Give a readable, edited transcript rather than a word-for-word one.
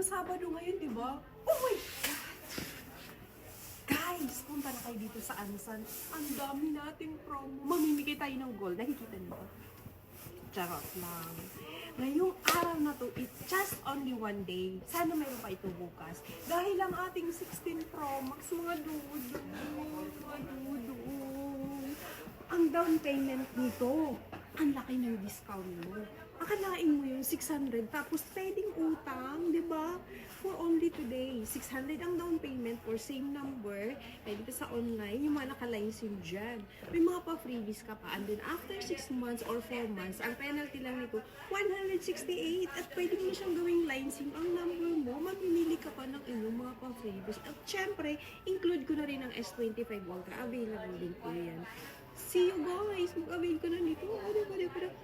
Sabado ngayon, di ba? Oh my God! Guys, punta na kayo dito sa Ansan. Ang dami nating promo. Mamimigay tayo ng gold. Nakikita niyo ba? Charot lang. Ngayong araw na to, it's just only one day. Sana mayroon pa ito bukas. Dahil ang ating 16 Pro Max, mga dudo. Ang down payment nito, ang laki ng discount mo. Akalain mo yung 600, tapos pwedeng utang, di ba? For only today, 600 ang down payment for same number. Pwede ka sa online, yung mga nakalines yun dyan. May mga pa-freebies ka pa. And then after 6 months or 4 months, ang penalty lang nito, 168. At pwede mo siyang gawing licensing ang number mo. Mamimili ka pa ng inyong mga pa-freebies. At syempre, include ko na rin ang S25 Ultra. Available din po yan. See you guys! Mag-avail ko na nito. Ano.